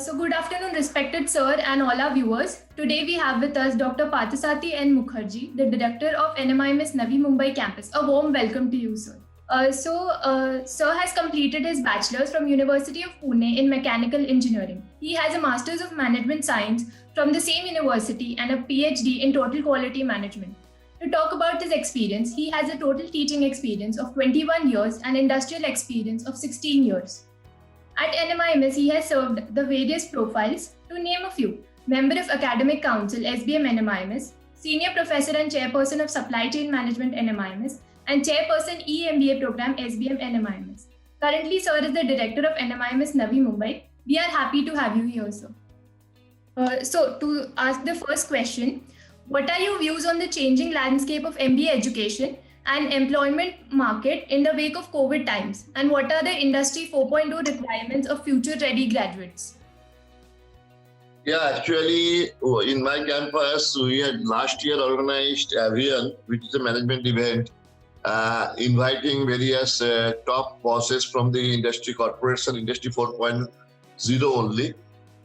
So good afternoon, respected sir and all our viewers. Today we have with us Dr. Parthasarathi N. Mukherjee, the director of NMIMS Navi Mumbai campus. A warm welcome to you, sir. Sir has completed his bachelor's from University of Pune in mechanical engineering. He has a master's of management science from the same university and a PhD in total quality management. To talk about his experience, he has a total teaching experience of 21 years and industrial experience of 16 years. At NMIMS, he has served the various profiles, to name a few: Member of Academic Council, SBM NMIMS, Senior Professor and Chairperson of Supply Chain Management NMIMS, and Chairperson EMBA Program SBM NMIMS. Currently, sir is the Director of NMIMS Navi Mumbai. We are happy to have you here, sir. So, to ask the first question, what are your views on the changing landscape of MBA education and employment market in the wake of COVID times? And what are the Industry 4.0 requirements of future-ready graduates? Yeah, actually, in my campus, we had last year organized Avian, which is a management event, inviting various top bosses from the industry corporation, Industry 4.0 only.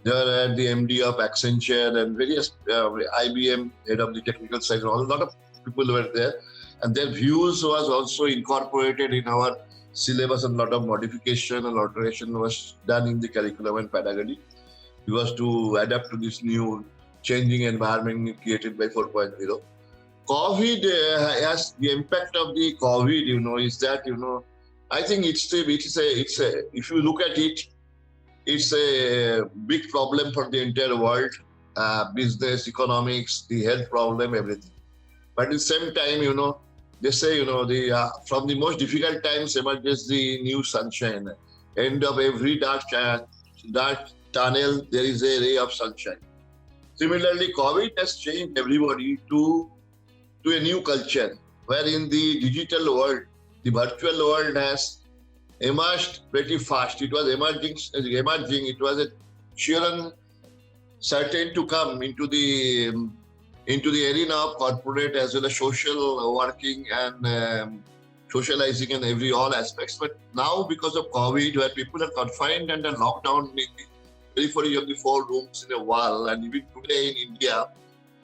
There were the MD of Accenture and various IBM, head of the technical side, a lot of people were there. And their views was also incorporated in our syllabus, and a lot of modification and alteration was done in the curriculum and pedagogy. It was to adapt to this new changing environment created by 4.0. COVID has the impact of the COVID, is that, I think it's a, if you look at it, it's a big problem for the entire world, business, economics, the health problem, everything. But at the same time, they say, from the most difficult times emerges the new sunshine. End of every dark tunnel, there is a ray of sunshine. Similarly, COVID has changed everybody to a new culture, where in the digital world, the virtual world has emerged pretty fast. It was emerging. It was a sure certain to come into the arena of corporate as well as social working and socializing and all aspects. But now, because of COVID, where people are confined and are locked down in the periphery of the four rooms in a wall, and even today in India,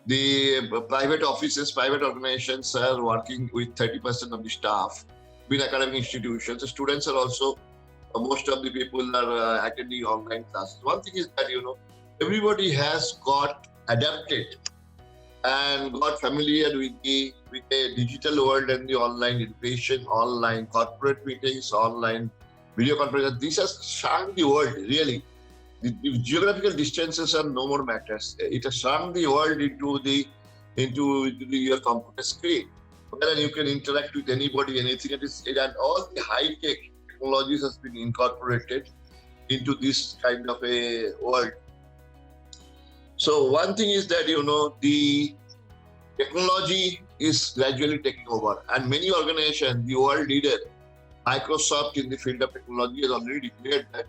the private offices, private organizations are working with 30% of the staff. In academic institutions, the students are also, most of the people are attending online classes. One thing is that, everybody has got adapted and got familiar with the digital world and the online education, online corporate meetings, online video conferences. This has shrunk the world, really. The geographical distances are no more matters. It has shrunk the world into your computer screen, where you can interact with anybody, anything, and all the high-tech technologies has been incorporated into this kind of a world. So one thing is that, the technology is gradually taking over, and many organizations, the world leader, Microsoft in the field of technology, has already declared that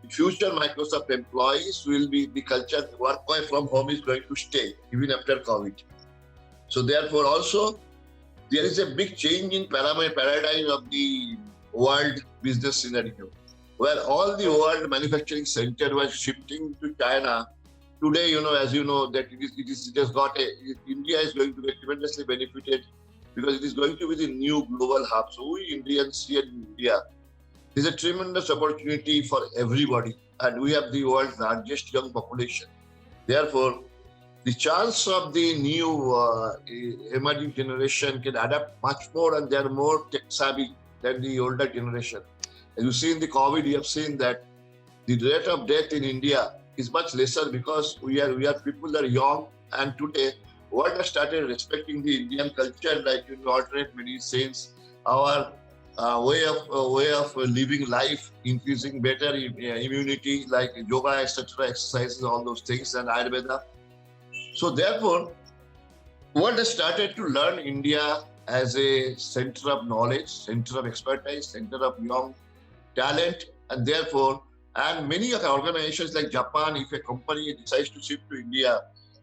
the future Microsoft employees will be the culture, work from home is going to stay even after COVID. So therefore also, there is a big change in paradigm of the world business scenario, where all the world manufacturing center was shifting to China. Today, as you know, that India is going to get tremendously benefited because it is going to be the new global hub. So we Indians here in India, there's a tremendous opportunity for everybody, and we have the world's largest young population. Therefore, the chance of the new emerging generation can adapt much more, and they are more tech savvy than the older generation. As you see in the COVID, you have seen that the rate of death in India is much lesser because we are people that are young, and today world has started respecting the Indian culture, like alternate medicines, our way of living life, increasing better immunity, like yoga, etc., exercises, all those things, and Ayurveda. So therefore, world has started to learn India as a center of knowledge, center of expertise, center of young talent, and therefore, and many of the organizations like Japan, if a company decides to shift to India,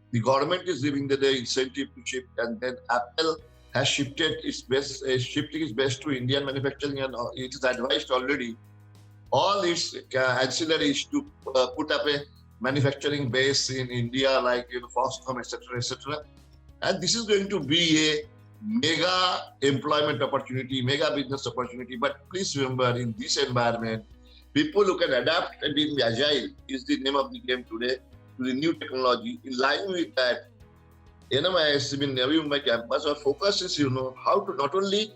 the government is giving the incentive to shift, and then Apple has shifting its best to Indian manufacturing, and it is advised already all its ancillaries to put up a manufacturing base in India, like Foxconn, etc. And this is going to be a mega employment opportunity, mega business opportunity. But please remember, in this environment, people who can adapt and be agile is the name of the game today to the new technology. In line with that, NMIS in Navi Mumbai campus, our focus is, how to not only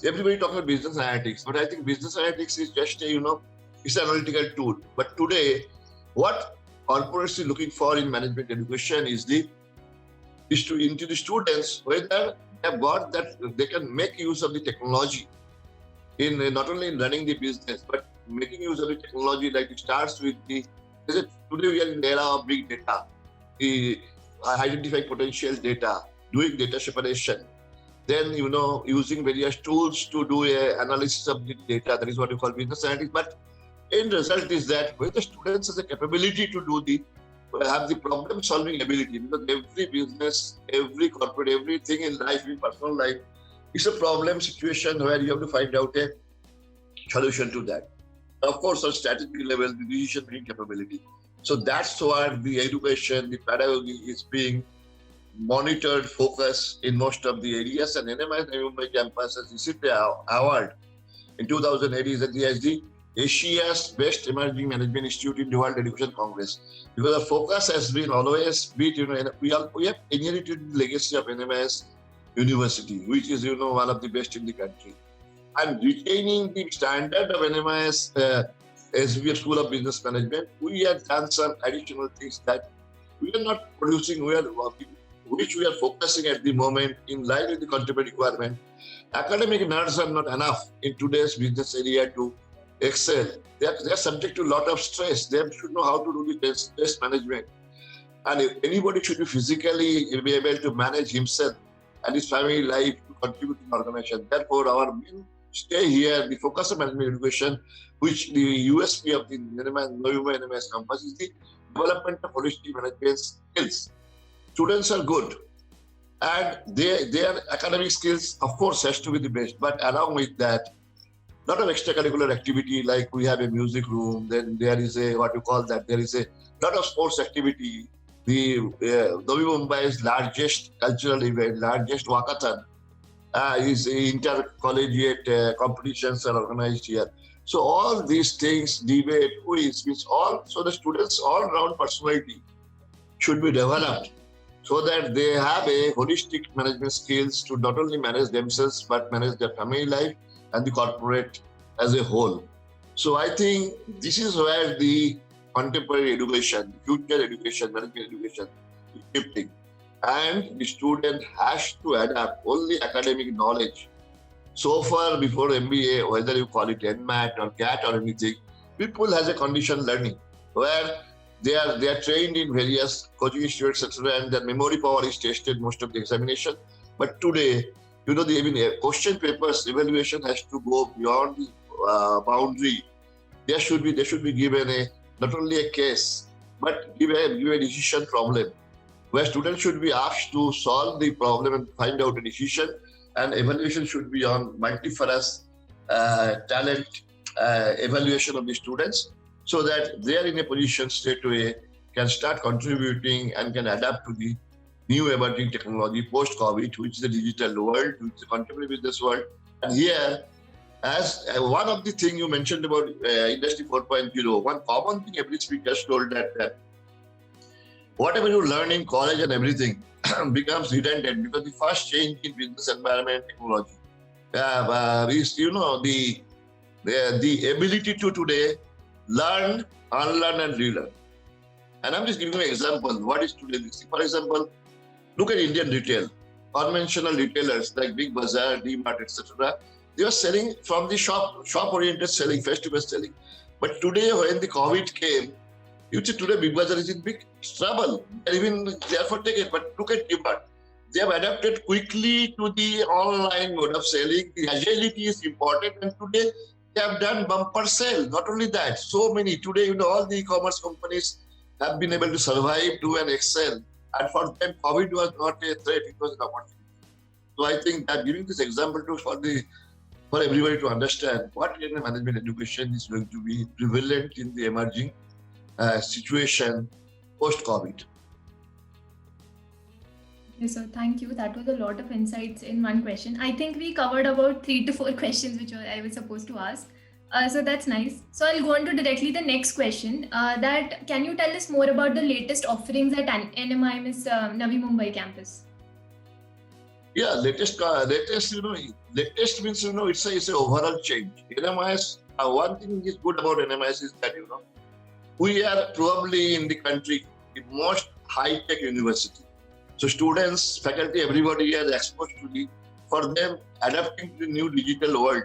everybody talking about business analytics, but I think business analytics is just a, it's an analytical tool. But today, what corporates are looking for in management education is into the students whether they have got that they can make use of the technology in not only in running the business, but making use of the technology. Like it starts with today we are in the era of big data, the identifying potential data, doing data separation, then using various tools to do a analysis of the data. That is what you call business analytics. But end result is that whether students has the capability to have the problem solving ability, because every business, every corporate, everything in life, in personal life, it's a problem situation where you have to find out a solution to that. Of course, on strategic level, the decision making capability. So that's why the education, the pedagogy is being monitored, focused in most of the areas. And NMIS Navi Mumbai campus has received the award in 2008 as the Asia's Best Emerging Management Institute in the World Education Congress. Because the focus has been always we have inherited the legacy of NMIS University, which is one of the best in the country. And retaining the standard of NMIS SBF School of Business Management, we have done some additional things that we are not producing, which we are focusing at the moment in line with the contemporary requirement. Academic nerds are not enough in today's business area to excel. They are subject to a lot of stress. They should know how to do the stress management. And if anybody should be physically be able to manage himself and his family life to contribute to the organization. Therefore, our main stay here, the focus of management education, which the USP of the NMIS campus is the development of holistic management skills. Students are good, and their academic skills, of course, has to be the best. But along with that, lot of extracurricular activity, like we have a music room, then there is there is a lot of sports activity. The Navi Mumbai's largest cultural event, largest walkathon, is intercollegiate competitions are organized here. So all these things, debate, quiz, so the students' all-round personality should be developed so that they have a holistic management skills to not only manage themselves, but manage their family life and the corporate as a whole. So I think this is where the contemporary education, future education, management education is shifting. And the student has to adapt only academic knowledge. So far, before MBA, whether you call it NMAT or CAT or anything, people has a conditioned learning where they are trained in various coaching institutes, etc., and their memory power is tested most of the examination. But today, the question papers evaluation has to go beyond the boundary. They should be given not only a case, but give a decision problem, where students should be asked to solve the problem and find out a decision, and evaluation should be on multifarious talent evaluation of the students, so that they are in a position straight away can start contributing and can adapt to the new emerging technology post-COVID, which is the digital world, which is the contemporary business world. And here, as one of the things you mentioned about Industry 4.0, one common thing every speaker told that whatever you learn in college and everything becomes redundant, because the first change in business environment technology is, the ability to today learn, unlearn, and relearn. And I'm just giving you an example. What is today? For example, look at Indian retail. Conventional retailers like Big Bazaar, D-Mart, etc. They were selling from the shop-oriented selling, face-to-face selling. But today, when the COVID came, you see today Big Bazaar is in big trouble. They are for taken. But look at D-Mart. They have adapted quickly to the online mode of selling. The agility is important, and today they have done bumper sale. Not only that, so many today, all the e-commerce companies have been able to survive, do and excel. And for them, COVID was not a threat; it was an opportunity. So I think that giving this example for everybody to understand what kind of management education is going to be prevalent in the emerging situation post-COVID. Okay, so thank you. That was a lot of insights in one question. I think we covered about 3 to 4 questions which I was supposed to ask. So that's nice. So I'll go on to directly the next question. That can you tell us more about the latest offerings at NMIMS Navi Mumbai campus? Yeah, latest means it's a overall change. NMIS, one thing is good about NMIS is that we are probably in the country the most high-tech university. So students, faculty, everybody is exposed to for them adapting to the new digital world.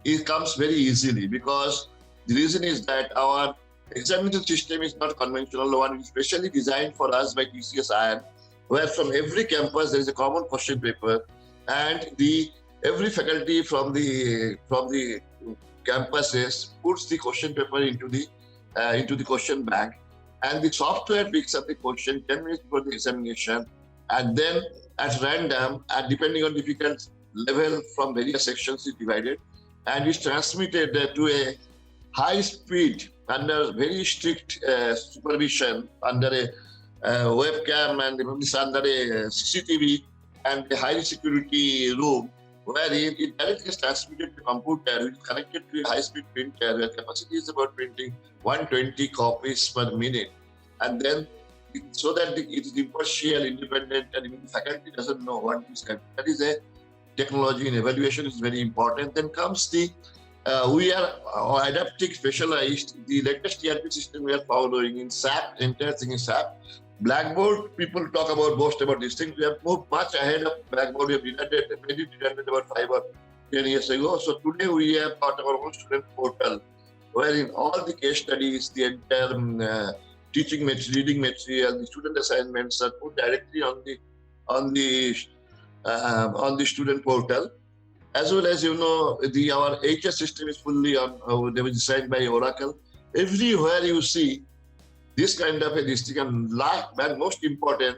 It comes very easily because the reason is that our examination system is not conventional one, it's specially designed for us by TCS IIM, where from every campus there is a common question paper, and every faculty from the campuses puts the question paper into the question bank, and the software picks up the question 10 minutes before the examination, and then at random, and depending on difficult level from various sections is divided, and it's transmitted to a high speed under very strict supervision under a webcam and under a CCTV and a high security room, where it directly is transmitted to the computer, which is connected to a high-speed printer, where capacity is about printing 120 copies per minute. And then, so that it is impartial, independent, and even the faculty doesn't know what is coming. That is a technology in evaluation is very important. Then comes we are adapting specialized, the latest ERP system we are following in SAP, entire thing in SAP. Blackboard, people talk about most about these things. We have moved much ahead of Blackboard. We have redundant about 5 or 10 years ago. So today we have got our own student portal, wherein all the case studies, the entire teaching material, reading material, the student assignments are put directly on the student portal. As well as our HS system is fully on. They were designed by Oracle. Everywhere you see this kind of a thing, and last and most important,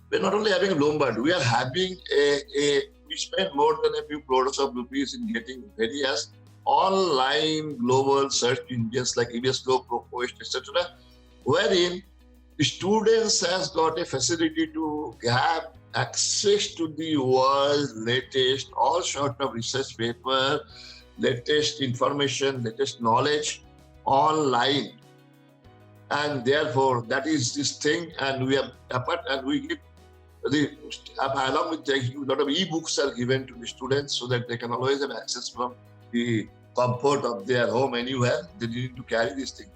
we're not only having a Lombard, we are having we spend more than a few crores of rupees in getting various online global search engines like Invesco, Propost, etc., wherein the students has got a facility to have access to the world's latest, all sort of research paper, latest information, latest knowledge online. And therefore, that is this thing, and we have apart, and we give along with a lot of e-books are given to the students so that they can always have access from the comfort of their home anywhere. They need to carry this thing.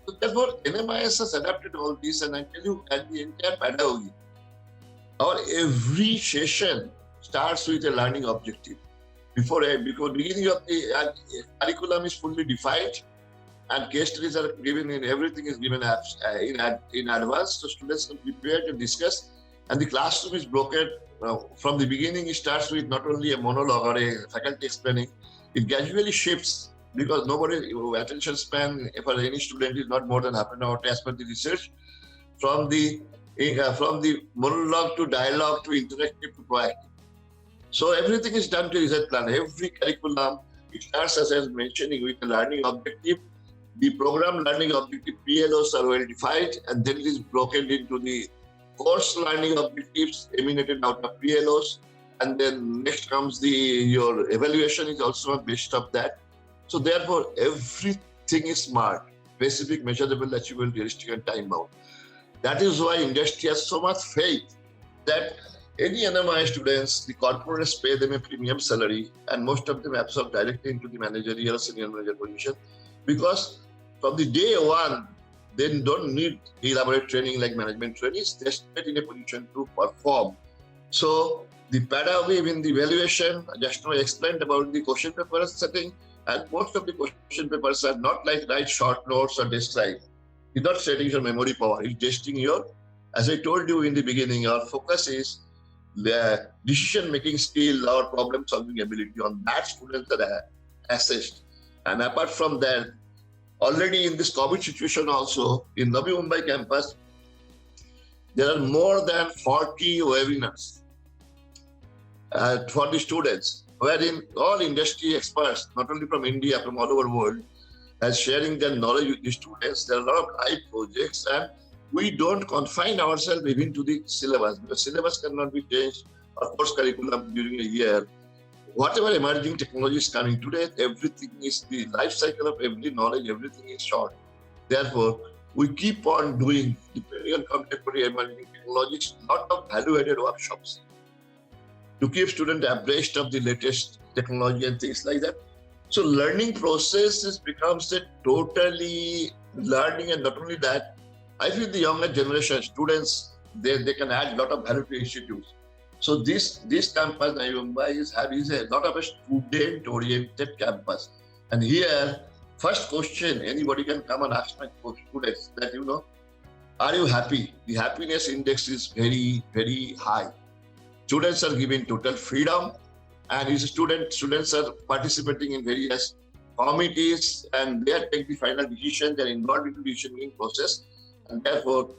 So therefore, NMIS has adapted all this, and I tell you, and the entire pedagogy. Our every session starts with a learning objective. Before beginning of the curriculum is fully defined, and case studies are given in everything is given in advance, so students can prepare to discuss. And the classroom is broken from the beginning. It starts with not only a monologue or a faculty explaining. It gradually shifts because attention span for any student is not more than half an hour as per the research. From the monologue to dialogue to interactive to proactive. So everything is done to research plan. Every curriculum, it starts as I was mentioning with a learning objective. The program learning objective PLOs are well defined, and then it is broken into the course learning objectives emanated out of PLOs, and then next comes your evaluation is also based of that. So therefore, everything is smart, specific, measurable, achievable, realistic, and time bound. That is why industry has so much faith that any NMI students, the corporates pay them a premium salary, and most of them absorb directly into the managerial or senior manager position, because from the day one, they don't need elaborate training like management trainees. They're straight in a position to perform. So the pedagogy in the evaluation, just now I explained about the question paper setting, and most of the question papers are not like write short notes or describe. It's not setting your memory power. It's testing as I told you in the beginning, our focus is the decision-making skill or problem-solving ability. On that, students are assessed. And apart from that, already in this COVID situation also, in Navi Mumbai campus, there are more than 40 webinars for the students, wherein all industry experts, not only from India, from all over the world, as sharing their knowledge with the students. There are a lot of live projects, and we don't confine ourselves even to the syllabus, because syllabus cannot be changed or course curriculum during a year. Whatever emerging technology is coming today, everything is the life cycle of every knowledge, everything is short. Therefore, we keep on doing, depending on contemporary emerging technologies, lot of value-added workshops to keep students abreast of the latest technology and things like that. So learning process becomes a totally learning, and not only that, I feel the younger generation students, they can add a lot of value to institutes. So this campus, Navi Mumbai, is a lot of a student-oriented campus. And here, first question, anybody can come and ask my students that, are you happy? The happiness index is very, very high. Students are given total freedom, and students are participating in various committees, and they take the final decision. They're involved in the decision-making process, and therefore,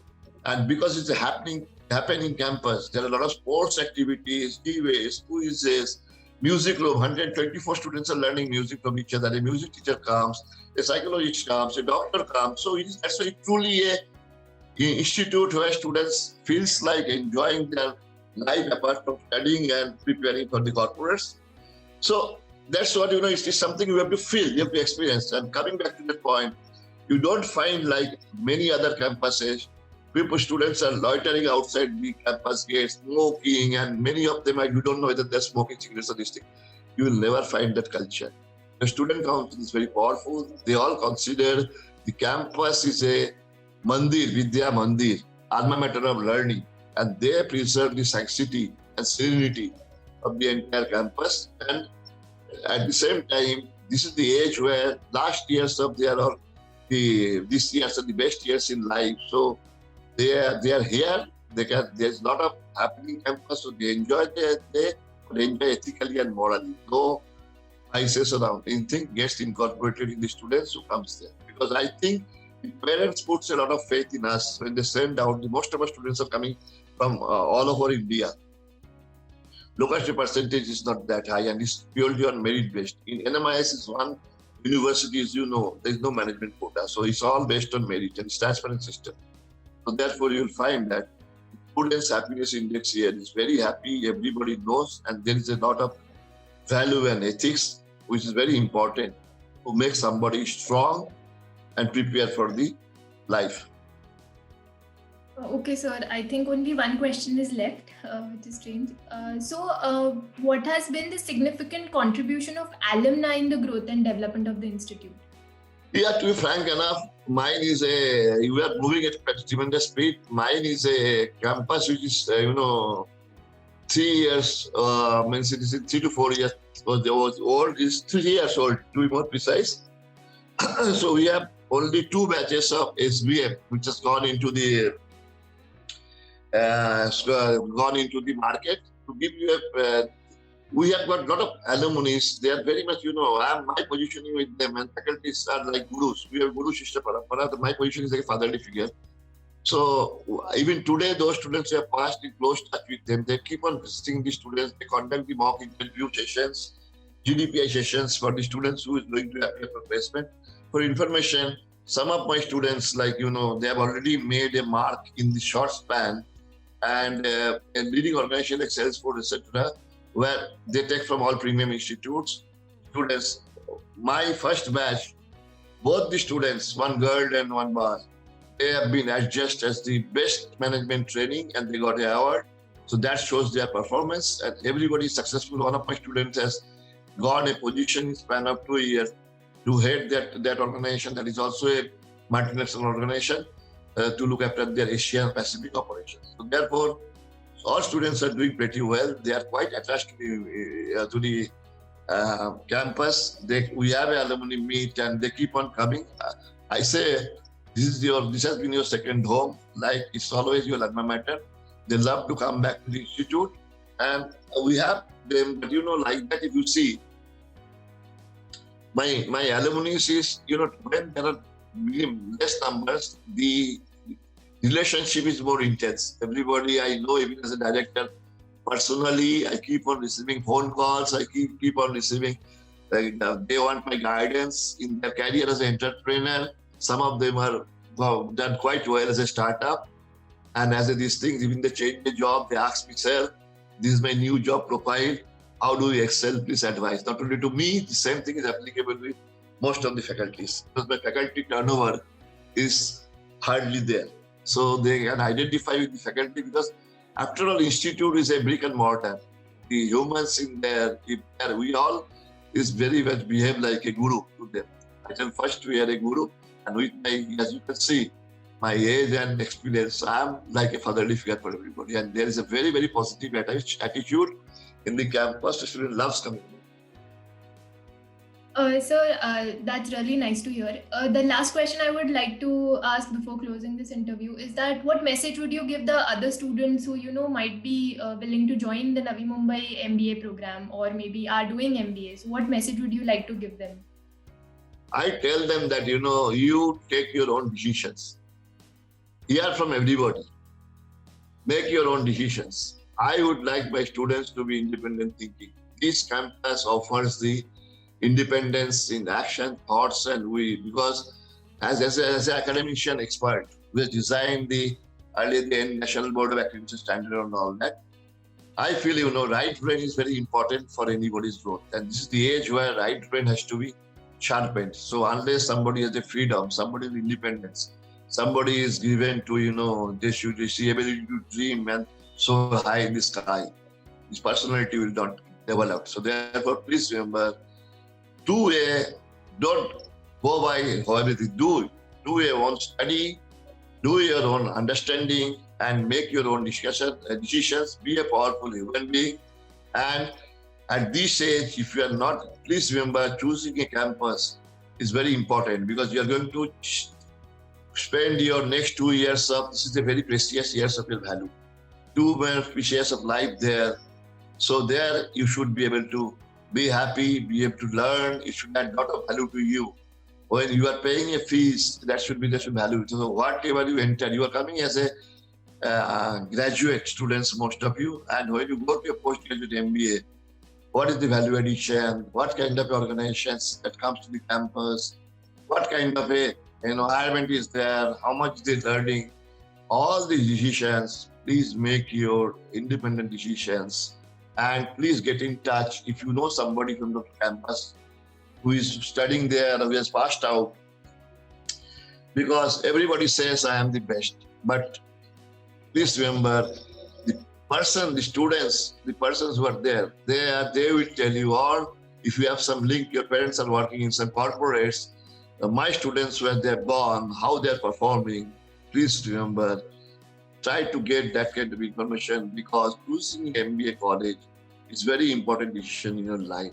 and because it's happening campus, there are a lot of sports activities, giveaways, quizzes, music room. 124 students are learning music from each other. A music teacher comes, a psychologist comes, a doctor comes. So it is actually truly an institute where students feels like enjoying their life apart from studying and preparing for the corporates. So that's what, it's something you have to feel, you have to experience. And coming back to the point, you don't find like many other campuses, students are loitering outside the campus gates, smoking, and many of them, you don't know whether they're smoking cigarettes or this thing. You will never find that culture. The student council is very powerful. They all consider the campus is a mandir, Vidya Mandir, alma mater of learning, and they preserve the sanctity and serenity of the entire campus. And at the same time, this is the age where last years of these years are the best years in life. So they are here. There's a lot of happening campus, so they enjoy their day, but they enjoy ethically and morally. No vices around. Anything gets incorporated in the students who comes there. Because I think the parents puts a lot of faith in us when they send out. Most of our students are coming from all over India. Local percentage is not that high, and it's purely on merit based. In NMIS is one university, as you know, there is no management quota, so it's all based on merit and it's transparent system. So therefore, you'll find that students' happiness index here is very happy. Everybody knows, and there is a lot of value and ethics, which is very important to make somebody strong and prepare for the life. Okay, sir. I think only one question is left, which is strange. So, what has been the significant contribution of alumni in the growth and development of the institute? Yeah, to be frank enough, mine is we are moving at a tremendous speed. Mine is a campus which is, 3 years, means it is 3 to 4 years. Was old, is 3 years old, to be more precise. So we have only 2 batches of SBM, which has gone into the market. To give you we have got a lot of alumni. They are very much, my positioning with them, and faculties are like gurus. We have Guru Shishya Parampara. My position is like a fatherly figure. So even today, those students who have passed in close touch with them, they keep on visiting the students. They conduct the mock interview sessions, GDPI sessions for the students who is going to apply for placement. For information, some of my students, they have already made a mark in the short span, and a leading organization like Salesforce, etc., where they take from all premium institutes. Students, my first batch, both the students, one girl and one boy, they have been adjudged as the best management training, and they got an award. So that shows their performance, and everybody is successful. One of my students has got a position in span of 2 years to head that organization, that is also a multinational organization, to look after their Asian Pacific operations. So therefore, all students are doing pretty well. They are quite attached to the campus. We have an alumni meet, and they keep on coming. I say, this has been your second home. Like, it's always your alma mater. They love to come back to the institute, and we have them. But like that, if you see, my alumni is, when there are less numbers, the relationship is more intense. Everybody I know, even as a director, personally, I keep on receiving phone calls. I keep on receiving, they want my guidance in their career as an entrepreneur. Some of them are done quite well as a startup. And as these things, even they change the job, they ask me, sir, this is my new job profile. How do we excel? Please advise. Not only to me, the same thing is applicable with most of the faculties. Because my faculty turnover is hardly there. So they can identify with the faculty because after all, institute is a brick and mortar. The humans in there, we all is very much behave like a guru to them. I tell first we are a guru, and with my, as you can see, my age and experience, I'm like a fatherly figure for everybody. And there is a very, very positive attitude in the campus. The student loves coming. That's really nice to hear. The last question I would like to ask before closing this interview is that what message would you give the other students who might be willing to join the Navi Mumbai MBA program or maybe are doing MBAs? What message would you like to give them? I tell them that you take your own decisions. Hear from everybody. Make your own decisions. I would like my students to be independent thinking. This campus offers the independence in action, thoughts, and because as an academician expert, we designed the National Board of Accreditation Standard and all that. I feel, right brain is very important for anybody's growth. And this is the age where right brain has to be sharpened. So unless somebody has the freedom, somebody has independence, somebody is given to, they should be able to dream and so high in the sky, his personality will not develop. So therefore, please remember, don't go by everything. Do your own study, do your own understanding, and make your own decisions. Be a powerful human being. And at this age, if you are not, please remember, choosing a campus is very important because you are going to spend your next 2 years of, this is a very precious years of your value. 2 more years of life there. So there you should be able to be happy, be able to learn. It should add a lot of value to you. When you are paying a fees, that should value. So whatever you enter, you are coming as a graduate students, most of you. And when you go to a postgraduate MBA, what is the value addition? What kind of organizations that comes to the campus? What kind of a environment is there? How much they're learning? All these decisions, please make your independent decisions. And please get in touch if you know somebody from the campus who is studying there or who has passed out. Because everybody says I am the best. But please remember, the students, the persons who are there, they will tell you, or if you have some link, your parents are working in some corporates, my students, when they're born, how they're performing, please remember, try to get that kind of information because choosing MBA college is very important decision in your life.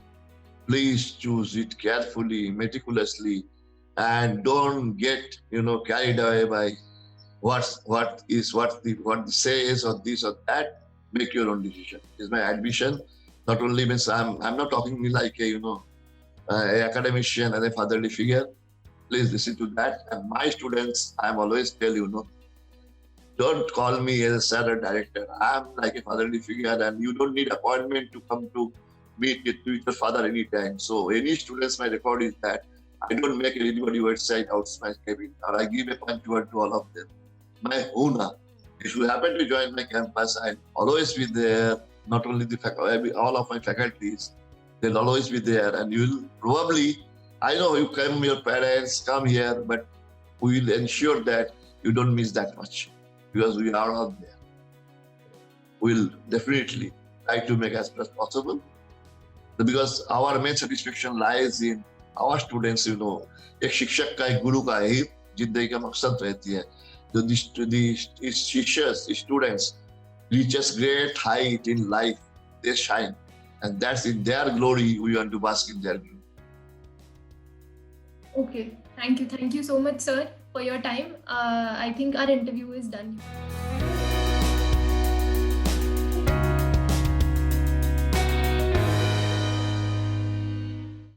Please choose it carefully, meticulously, and don't get carried away by what the says or this or that. Make your own decision. Is my admission. Not only means I'm not talking like a academician and a fatherly figure. Please listen to that. And my students, I'm always tell don't call me as a sir or director. I'm like a fatherly figure and you don't need appointment to come to meet with your father anytime. So any students, my record is that I don't make anybody outside my cabin or I give a punch word to all of them. My Huna. If you happen to join my campus, I'll always be there. Not only the faculty, all of my faculties, they'll always be there. And you'll probably, I know you come, your parents come here, but we will ensure that you don't miss that much. Because we are out there. We'll definitely try to make as much as possible. Because our main satisfaction lies in our students, एक शिक्षक का एक गुरु का ही जिंदगी का मकसद रहती है. The students reaches great height in life, they shine. And that's in their glory, we want to bask in their glory. Okay, thank you so much, sir, for your time. I think our interview is done.